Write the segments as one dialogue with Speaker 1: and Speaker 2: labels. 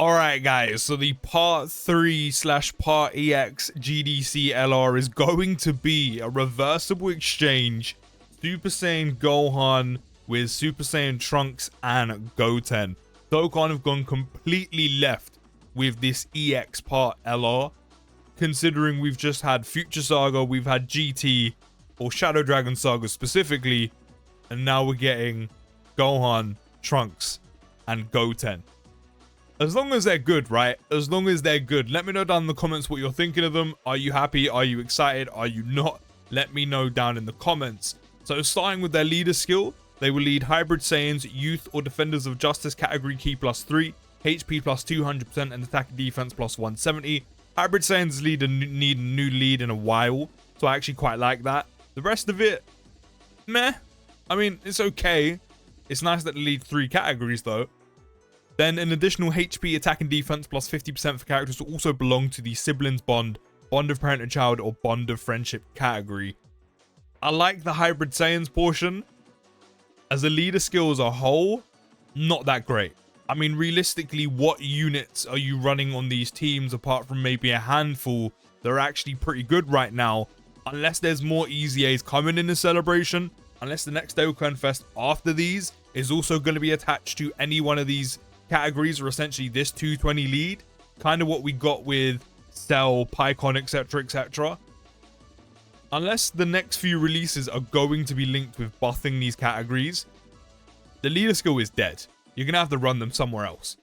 Speaker 1: Alright guys, so the part 3 / part EX GDC LR is going to be a reversible exchange Super Saiyan Gohan with Super Saiyan Trunks and Goten. Dokkan have gone completely left with this EX part LR, considering we've just had Future Saga, we've had GT, or Shadow Dragon Saga specifically, and now we're getting Gohan, Trunks, and Goten. As long as they're good, right? As long as they're good. Let me know down in the comments what you're thinking of them. Are you happy? Are you excited? Are you not? Let me know down in the comments. So starting with their leader skill, they will lead Hybrid Saiyans, Youth, or Defenders of Justice category key +3, HP +200%, and attack and defense +170. Hybrid Saiyans need a new lead in a while, so I actually quite like that. The rest of it, meh. I mean, it's okay. It's nice that they lead 3 categories though. Then an additional HP, attack and defense +50% for characters who also belong to the Siblings Bond, Bond of Parent and Child, or Bond of Friendship category. I like the Hybrid Saiyans portion. As a leader skill as a whole, not that great. I mean, realistically, what units are you running on these teams apart from maybe a handful that are actually pretty good right now? Unless there's more Easy A's coming in the celebration, unless the next Dokkanfest after these is also going to be attached to any one of these categories, or essentially this 220 lead, kind of what we got with Cell, Pycon, etc, etc. Unless the next few releases are going to be linked with buffing these categories, the leader skill is dead. You're going to have to run them somewhere else.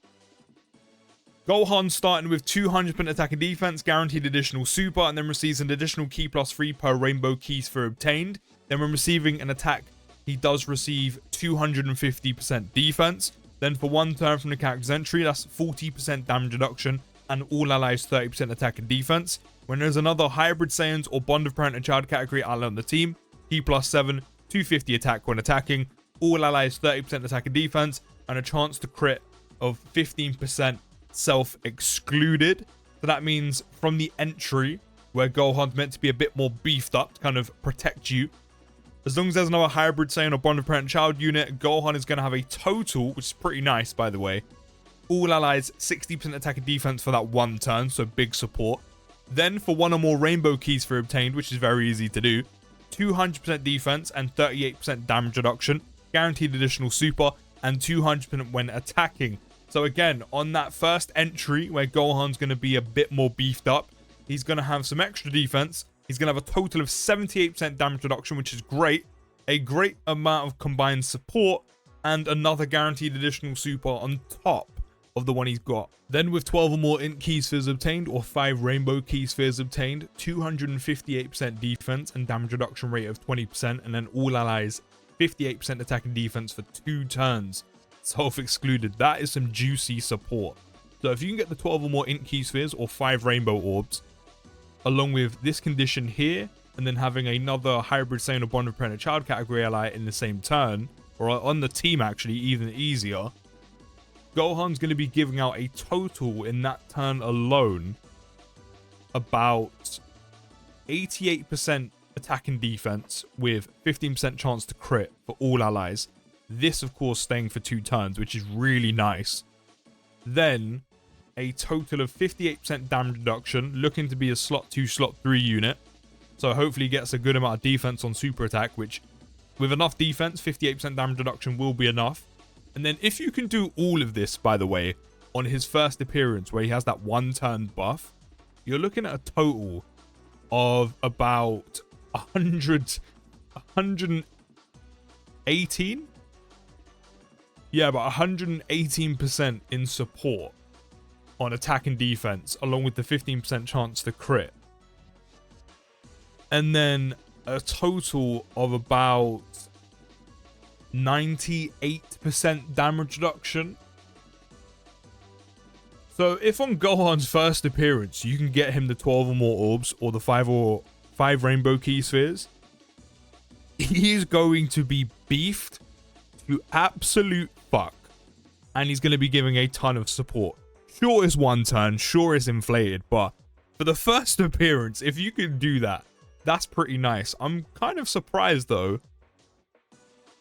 Speaker 1: Gohan starting with 200% attack and defense, guaranteed additional super, and then receives an additional key +3 per rainbow key sphere obtained. Then when receiving an attack, he does receive 250% defense. Then for 1 turn from the character's entry, that's 40% damage reduction and all allies 30% attack and defense. When there's another Hybrid Saiyans or Bond of Parent and Child category ally on the team, key +7, 250 attack when attacking, all allies 30% attack and defense, and a chance to crit of 15% self-excluded. So that means from the entry, where Gohan's meant to be a bit more beefed up to kind of protect you, as long as there's another Hybrid Saiyan or Bond of Parent and Child unit, Gohan is going to have a total, which is pretty nice by the way, all allies 60% attack and defense for that 1 turn, so big support. Then for 1 or more rainbow keys for obtained, which is very easy to do, 200% defense and 38% damage reduction, guaranteed additional super, and 200% when attacking. So again, on that first entry where Gohan's going to be a bit more beefed up, he's going to have some extra defense. He's going to have a total of 78% damage reduction, which is great. A great amount of combined support, and another guaranteed additional super on top of the one he's got. Then with 12 or more int key spheres obtained, or 5 rainbow key spheres obtained, 258% defense and damage reduction rate of 20%, and then all allies 58% attack and defense for 2 turns. Self-excluded. That is some juicy support. So if you can get the 12 or more int key spheres or 5 rainbow orbs, along with this condition here, and then having another Hybrid Saiyan or Bond of Parent and Child category ally in the same turn, or on the team actually, even easier, Gohan's going to be giving out a total in that turn alone about 88% attack and defense with 15% chance to crit for all allies. This, of course, staying for 2 turns, which is really nice. Then a total of 58% damage reduction, looking to be a slot 2, slot 3 unit. So hopefully gets a good amount of defense on super attack, which with enough defense, 58% damage reduction will be enough. And then if you can do all of this, by the way, on his first appearance where he has that 1 turn buff, you're looking at a total of about 118? Yeah, about 118% in support on attack and defense, along with the 15% chance to crit. And then a total of about 98% damage reduction. So if on Gohan's first appearance you can get him the 12 or more orbs, or the 5 rainbow key spheres, he is going to be beefed to absolute fuck, and he's going to be giving a ton of support. Sure, it's 1 turn, sure it's inflated, but for the first appearance, if you can do that, that's pretty nice. I'm kind of surprised though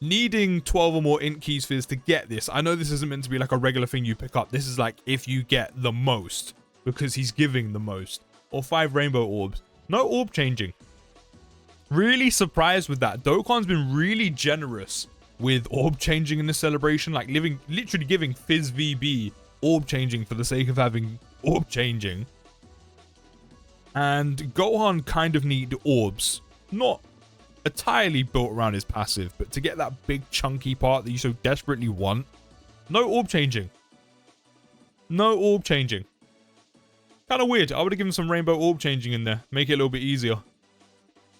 Speaker 1: needing 12 or more int key spheres to get this. I know this isn't meant to be like a regular thing you pick up. This is like if you get the most, because he's giving the most. Or 5 rainbow orbs. No orb changing. Really surprised with that. Dokkan's been really generous with orb changing in this celebration. Like literally giving Fizz VB orb changing for the sake of having orb changing. And Gohan kind of need orbs. Not entirely built around his passive, but to get that big chunky part that you so desperately want. No orb changing. No orb changing. Kind of weird. I would have given some rainbow orb changing in there. Make it a little bit easier.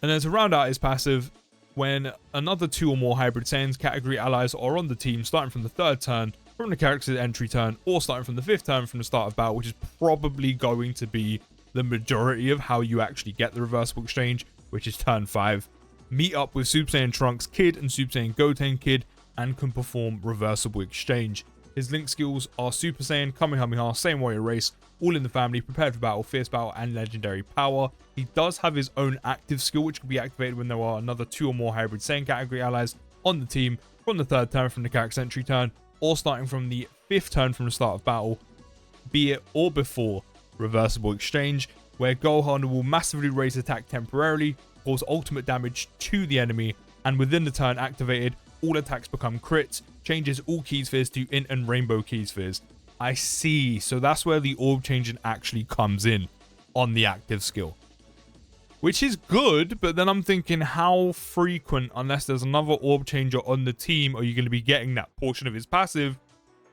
Speaker 1: And then to round out his passive, when another 2 or more Hybrid Saiyans category allies are on the team, starting from the 3rd turn, from the character's entry turn, or starting from the 5th turn from the start of battle, which is probably going to be the majority of how you actually get the reversible exchange, which is turn 5. Meet up with Super Saiyan Trunks Kid and Super Saiyan Goten Kid and can perform reversible exchange. His link skills are Super Saiyan, Kamehameha, Saiyan Warrior Race, all in the family, prepared for battle, fierce battle, and legendary power. He does have his own active skill, which can be activated when there are another 2 or more Hybrid Saiyan category allies on the team from the 3rd turn from the character's entry turn, or starting from the 5th turn from the start of battle, be it or before reversible exchange, where Gohan will massively raise attack temporarily, cause ultimate damage to the enemy, and within the turn activated, all attacks become crits, changes all key spheres to int and rainbow key spheres. I see, so that's where the orb changing actually comes in on the active skill. Which is good, but then I'm thinking how frequent, unless there's another orb changer on the team, are you going to be getting that portion of his passive,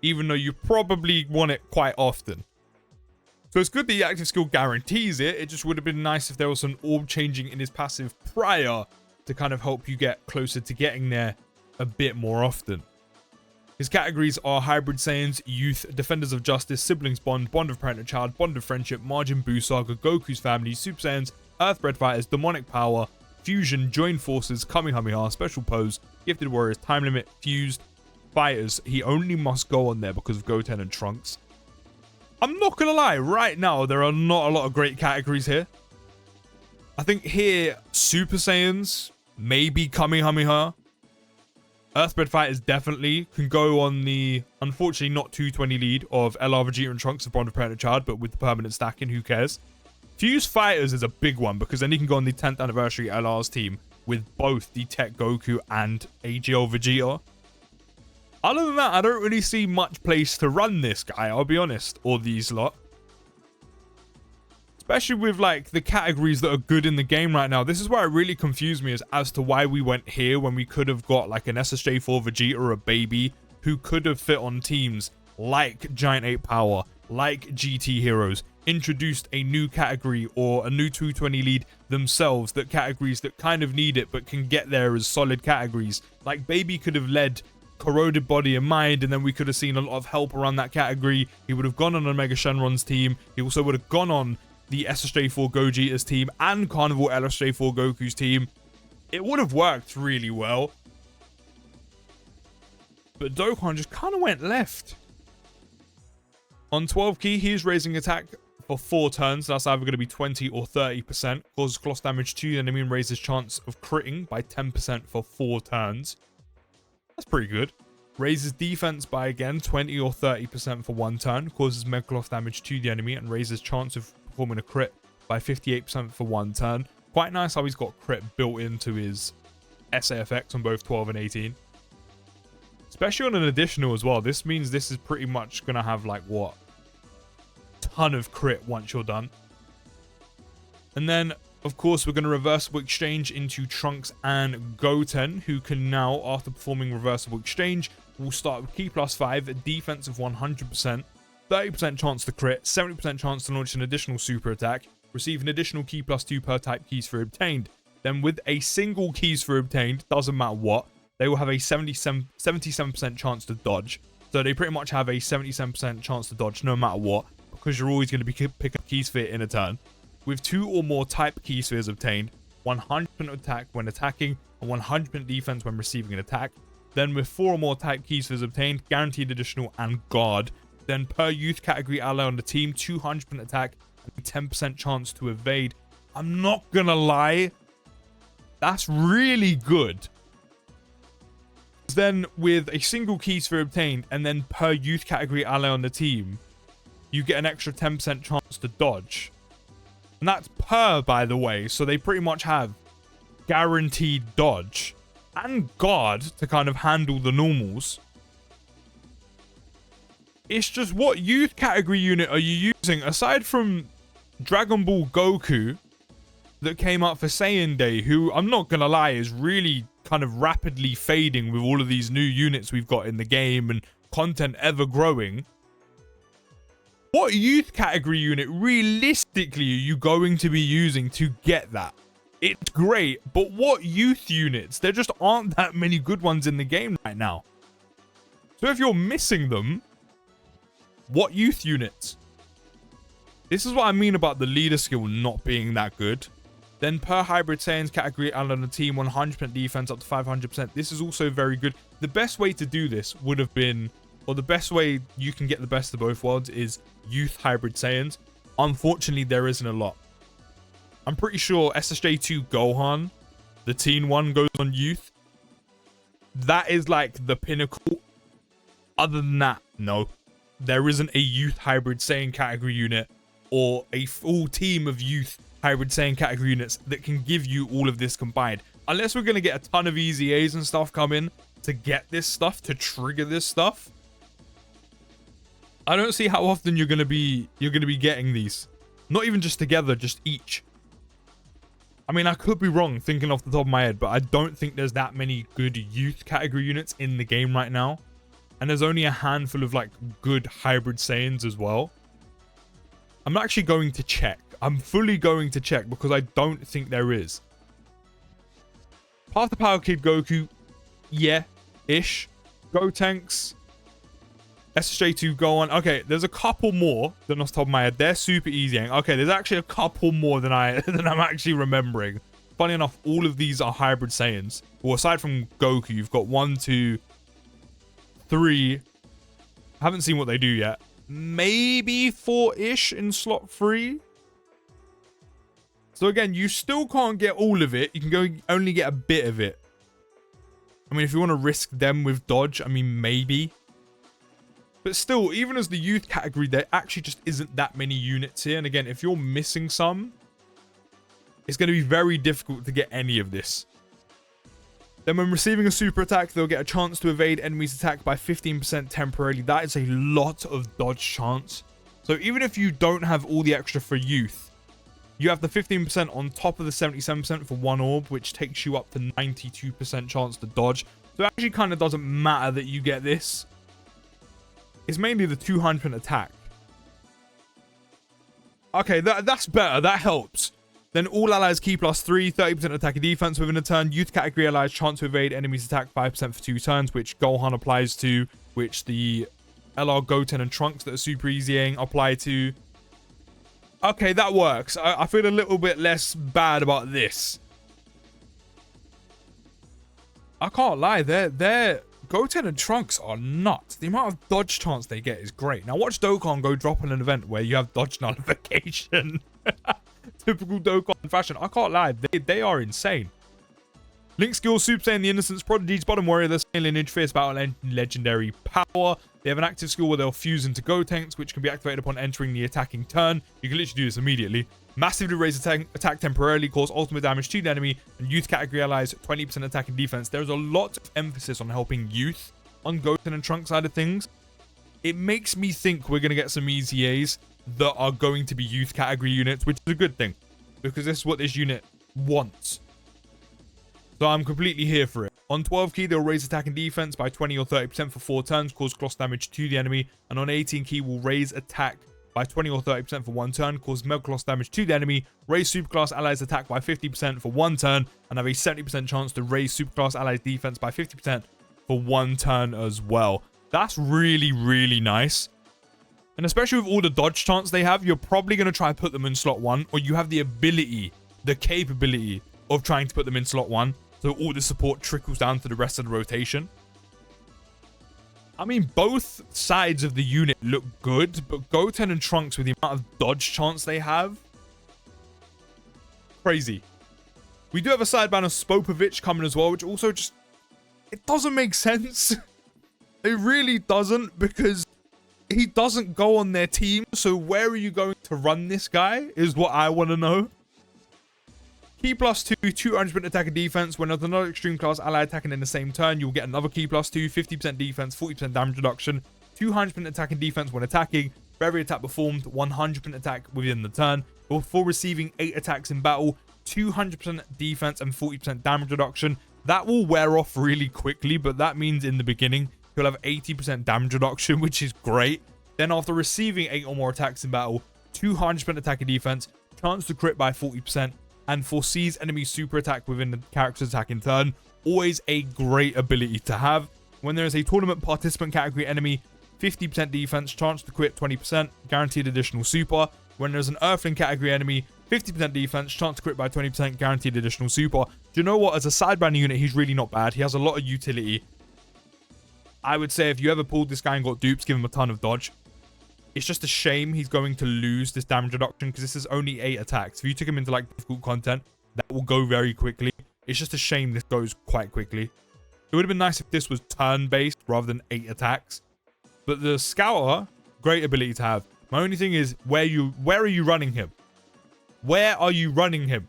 Speaker 1: even though you probably want it quite often. So it's good the active skill guarantees it. It just would have been nice if there was some orb changing in his passive prior to kind of help you get closer to getting there a bit more often. His categories are Hybrid Saiyans, Youth, Defenders of Justice, Siblings Bond, Bond of Parent and Child, Bond of Friendship, Majin Buu Saga, Goku's Family, Super Saiyans, Earthbred Fighters, Demonic Power, Fusion, Join Forces, Kamehameha, Special Pose, Gifted Warriors, Time Limit, Fused, Fighters. He only must go on there because of Goten and Trunks. I'm not gonna lie, right now there are not a lot of great categories here. I think here, Super Saiyans, maybe Kamehameha. Earthbred Fighters definitely can go on the, unfortunately not 220 lead of LR Vegeta and Trunks of Bond of Parent and Child, but with the permanent stacking, who cares? Fuse Fighters is a big one because then he can go on the 10th anniversary LR's team with both the Tech Goku and AGL Vegeta. Other than that, I don't really see much place to run this guy, I'll be honest, or these lot. Especially with like the categories that are good in the game right now. This is where it really confused me as to why we went here when we could have got like an SSJ4 Vegeta or a baby who could have fit on teams like Giant 8 Power, like GT Heroes, introduced a new category or a new 220 lead themselves, that categories that kind of need it but can get there as solid categories. Like Baby could have led Corroded Body and Mind, and then we could have seen a lot of help around that category. He would have gone on Omega Shenron's team. He also would have gone on the SSJ4 Gogeta's team and Carnival LSJ4 Goku's team. It would have worked really well. But Dokkan just kind of went left. On 12 key, he is raising attack for 4 turns. That's either going to be 20 or 30%. Causes cross damage to the enemy and raises chance of critting by 10% for 4 turns. That's pretty good. Raises defense by, again, 20 or 30% for 1 turn. Causes Megaloth damage to the enemy and raises chance of performing a crit by 58% for 1 turn. Quite nice how he's got crit built into his SAFX on both 12 and 18. Especially on an additional as well. This means this is pretty much going to have like, what? Ton of crit once you're done. And then, of course, we're going to reversible exchange into Trunks and Goten, who can now, after performing reversible exchange, will start with key +5, defense of 100%, 30% chance to crit, 70% chance to launch an additional super attack, receive an additional key +2 per type keys for obtained. Then with a single keys for obtained, doesn't matter what, they will have a 77% chance to dodge. So they pretty much have a 77% chance to dodge no matter what, because you're always going to be pick up key sphere in a turn. With 2 or more type key spheres obtained, 100% attack when attacking, and 100% defense when receiving an attack. Then with 4 or more type key spheres obtained, guaranteed additional and guard. Then per youth category ally on the team, 200% attack and 10% chance to evade. I'm not gonna lie, that's really good. then with a single key sphere obtained and then per youth category ally on the team, you get an extra 10% chance to dodge. And that's per, by the way, so they pretty much have guaranteed dodge and guard to kind of handle the normals. It's just, what youth category unit are you using aside from Dragon Ball Goku that came out for Saiyan Day, who I'm not gonna lie is really kind of rapidly fading with all of these new units we've got in the game and content ever growing. What youth category unit realistically are you going to be using to get that? It's great, but what youth units? There just aren't that many good ones in the game right now. So if you're missing them, what youth units? This is what I mean about the leader skill not being that good. Then per hybrid Saiyans category and on the team, 100% defense up to 500%. This is also very good. The best way to do this would have been, or the best way you can get the best of both worlds is youth hybrid Saiyans. Unfortunately, there isn't a lot. I'm pretty sure SSJ Gohan, the teen one, goes on youth. That is like the pinnacle. Other than that, no. There isn't a youth hybrid Saiyan category unit or a full team of youth hybrid Saiyan category units that can give you all of this combined. Unless we're going to get a ton of EZAs and stuff come in to get this stuff, to trigger this stuff. I don't see how often you're going to be getting these. Not even just together, just each. I mean, I could be wrong thinking off the top of my head, but I don't think there's that many good youth category units in the game right now. And there's only a handful of like good hybrid Saiyans as well. I'm actually going to check. I'm fully going to check because I don't think there is. Path to Power Kid Goku, yeah, ish. Gotenks, SSJ Gohan. Okay, there's a couple more than off the top of my head. They're super easy. Okay, there's actually a couple more than I'm actually remembering. Funny enough, all of these are hybrid Saiyans. Well, aside from Goku, you've got 1, 2, 3. I haven't seen what they do yet. Maybe 4-ish in slot 3. So again, you still can't get all of it. You can go only get a bit of it. I mean, if you want to risk them with dodge, I mean, maybe. But still, even as the youth category, there actually just isn't that many units here. And again, if you're missing some, it's going to be very difficult to get any of this. Then when receiving a super attack, they'll get a chance to evade enemies' attack by 15% temporarily. That is a lot of dodge chance. So even if you don't have all the extra for youth, you have the 15% on top of the 77% for one orb, which takes you up to 92% chance to dodge. So it actually kind of doesn't matter that you get this. It's mainly the 200% attack. Okay, that's better. That helps. Then all allies key +3, 30% attack and defense within a turn. Youth category allies chance to evade enemies attack 5% for 2 turns, which Gohan applies to, which the LR Goten and Trunks that are super easying apply to. Okay, that works. I feel a little bit less bad about this. I can't lie, they're Goten and Trunks are nuts. The amount of dodge chance they get is great. Now watch Dokkan go drop in an event where you have dodge nullification. Typical Dokkan fashion. I can't lie, they are insane. Link skills, Super Saiyan, the Innocence, Prodigies, Bottom Warrior, the Saiyan Lineage, Fierce Battle, and Legendary Power. They have an active skill where they'll fuse into Gotenks, which can be activated upon entering the attacking turn. You can literally do this immediately. Massively raise attack temporarily, cause ultimate damage to the enemy, and youth category allies 20% attack and defense. There is a lot of emphasis on helping youth on Goten and Trunks side of things. It makes me think we're going to get some EZAs that are going to be youth category units, which is a good thing, because this is what this unit wants. So I'm completely here for it. On 12 key, they'll raise attack and defense by 20 or 30% for 4 turns, cause cross damage to the enemy. And on 18 key, will raise attack by 20 or 30% for 1 turn, cause mega cross damage to the enemy, raise superclass allies attack by 50% for 1 turn, and have a 70% chance to raise superclass allies defense by 50% for 1 turn as well. That's really, really nice. And especially with all the dodge chance they have, you're probably going to try and put them in slot 1, or you have the ability, the capability of trying to put them in slot 1. So all the support trickles down to the rest of the rotation. I mean, both sides of the unit look good, but Goten and Trunks, with the amount of dodge chance they have, crazy. We do have a side ban of Spopovich coming as well, which also just It doesn't make sense. It really doesn't, because he doesn't go on their team. So where are you going to run this guy is what I want to know. Key plus 2, 200% attack and defense. When another extreme class ally attacking in the same turn, you'll get another key plus 2, 50% defense, 40% damage reduction, 200% attack and defense when attacking. For every attack performed, 100% attack within the turn. Before receiving 8 attacks in battle, 200% defense and 40% damage reduction. That will wear off really quickly, but that means in the beginning, he'll have 80% damage reduction, which is great. Then after receiving 8 or more attacks in battle, 200% attack and defense, chance to crit by 40%, and foresees enemy super attack within the character's attacking turn. Always a great ability to have. When there is a tournament participant category enemy, 50% defense, chance to crit 20%, guaranteed additional super. When there's an Earthling category enemy, 50% defense, chance to crit by 20%, guaranteed additional super. Do you know what? As a sideband unit, he's really not bad. He has a lot of utility. I would say if you ever pulled this guy and got dupes, give him a ton of dodge. It's just a shame he's going to lose this damage reduction because this is only 8 attacks. If you took him into like difficult content, that will go very quickly. It's just a shame this goes quite quickly. It would have been nice if this was turn-based rather than 8 attacks. But the Scouter, great ability to have. My only thing is, where are you running him? Where are you running him?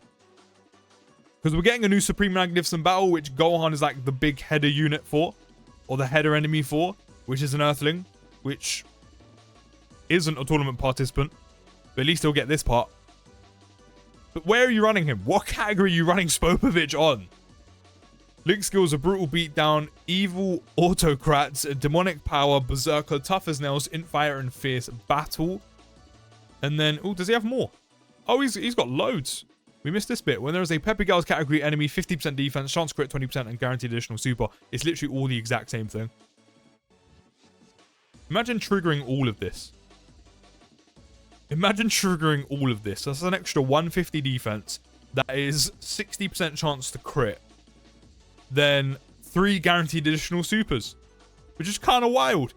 Speaker 1: Because we're getting a new Supreme Magnificent Battle, which Gohan is like the big header unit for. Or the header enemy for, which is an Earthling, which isn't a tournament participant. But at least he'll get this part. But where are you running him? What category are you running Spopovich on? Link skills, a brutal beatdown, evil autocrats, a demonic power, berserker, tough as nails, infire and fierce battle. And then, oh, does he have more? Oh, he's got loads. We missed this bit. When there is a Peppy Girls category enemy, 50% defense, chance crit 20%, and guaranteed additional super. It's literally all the exact same thing. Imagine triggering all of this. Imagine triggering all of this. That's an extra 150 defense. That is 60% chance to crit. Then 3 guaranteed additional supers, which is kind of wild.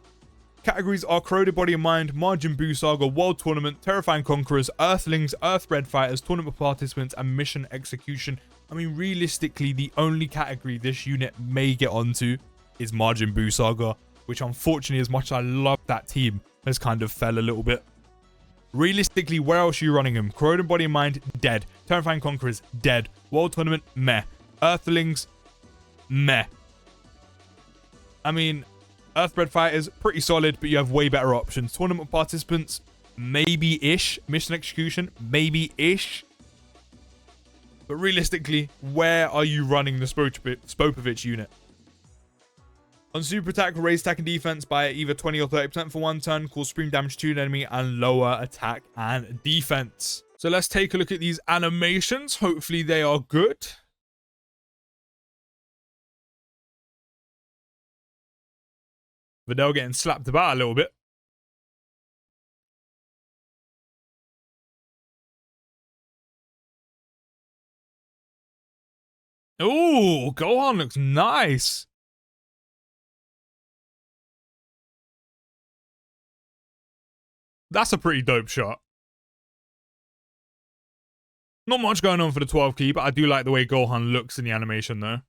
Speaker 1: Categories are Corroded Body and Mind, Majin Buu Saga, World Tournament, Terrifying Conquerors, Earthlings, Earthbred Fighters, Tournament Participants, and Mission Execution. I mean, realistically, the only category this unit may get onto is Majin Buu Saga, which unfortunately, as much as I love that team, has kind of fell a little bit. Realistically, where else are you running him? Corroded Body and Mind, dead. Terrifying Conquerors, dead. World Tournament, meh. Earthlings, meh. I mean, Earthbred Fighters, pretty solid, but you have way better options. Tournament Participants, maybe-ish. Mission Execution, maybe-ish. But realistically, where are you running the Spopovich unit? On Super Attack, raise attack and defense by either 20 or 30% for one turn, cause supreme damage to an enemy, and lower attack and defense. So let's take a look at these animations. Hopefully they are good. Videl getting slapped about a little bit. Ooh, Gohan looks nice. That's a pretty dope shot. Not much going on for the 12 key, but I do like the way Gohan looks in the animation though.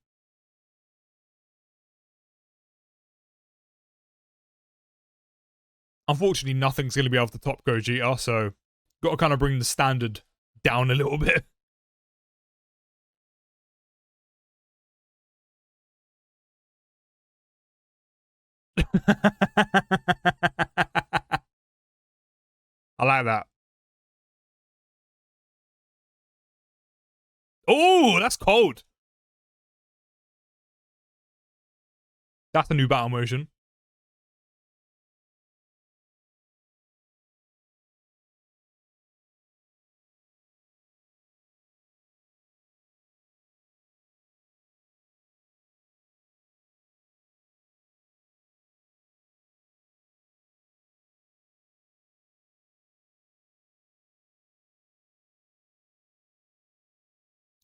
Speaker 1: Unfortunately, nothing's going to be able to top Gogeta, so got to kind of bring the standard down a little bit. I like that. Oh, that's cold. That's a new battle motion.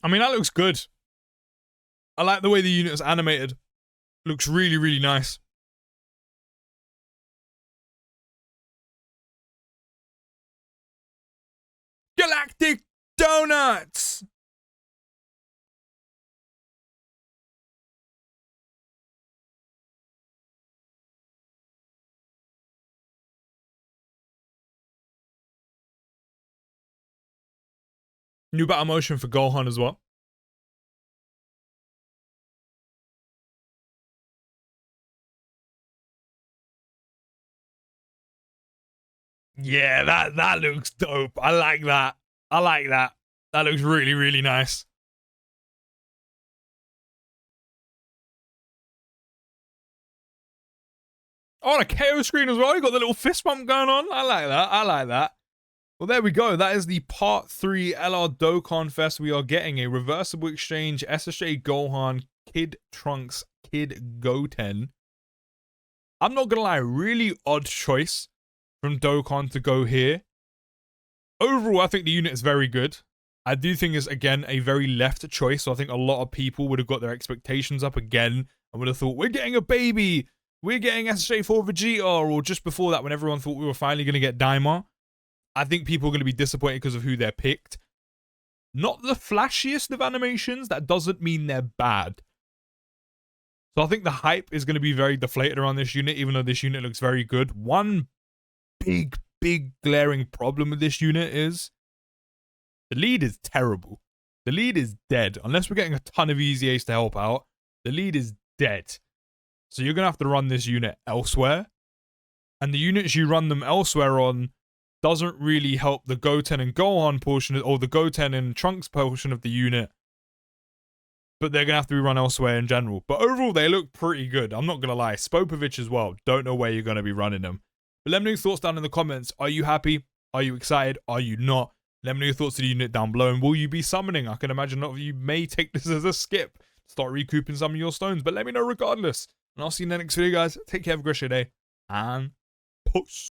Speaker 1: I mean, that looks good. I like the way the unit is animated. Looks really, really nice. Galactic Donuts! New battle motion for Gohan as well. Yeah, that looks dope. I like that. I like that. That looks really, really nice. Oh, on a KO screen as well. You got the little fist bump going on. I like that. I like that. Well, there we go. That is the Part 3 LR Dokkan Fest. We are getting a Reversible Exchange SSJ Gohan Kid Trunks Kid Goten. I'm not gonna lie, really odd choice from Dokkan to go here. Overall, I think the unit is very good. I do think it's, again, a very left choice. So I think a lot of people would have got their expectations up again and would have thought, we're getting a baby. We're getting SSJ4 Vegeta. Or just before that, when everyone thought we were finally going to get Daima. I think people are going to be disappointed because of who they're picked. Not the flashiest of animations. That doesn't mean they're bad. So I think the hype is going to be very deflated around this unit, even though this unit looks very good. One big glaring problem with this unit is the lead is terrible. The lead is dead. Unless we're getting a ton of EZAs to help out, the lead is dead. So you're going to have to run this unit elsewhere. And the units you run them elsewhere on doesn't really help the Goten and Gohan portion, or the Goten and Trunks portion of the unit. But they're going to have to be run elsewhere in general. But overall, they look pretty good. I'm not going to lie. Spopovich as well. Don't know where you're going to be running them. But let me know your thoughts down in the comments. Are you happy? Are you excited? Are you not? Let me know your thoughts to the unit down below. And will you be summoning? I can imagine a lot of you may take this as a skip. Start recouping some of your stones. But let me know regardless. And I'll see you in the next video, guys. Take care. Have a great day. And peace.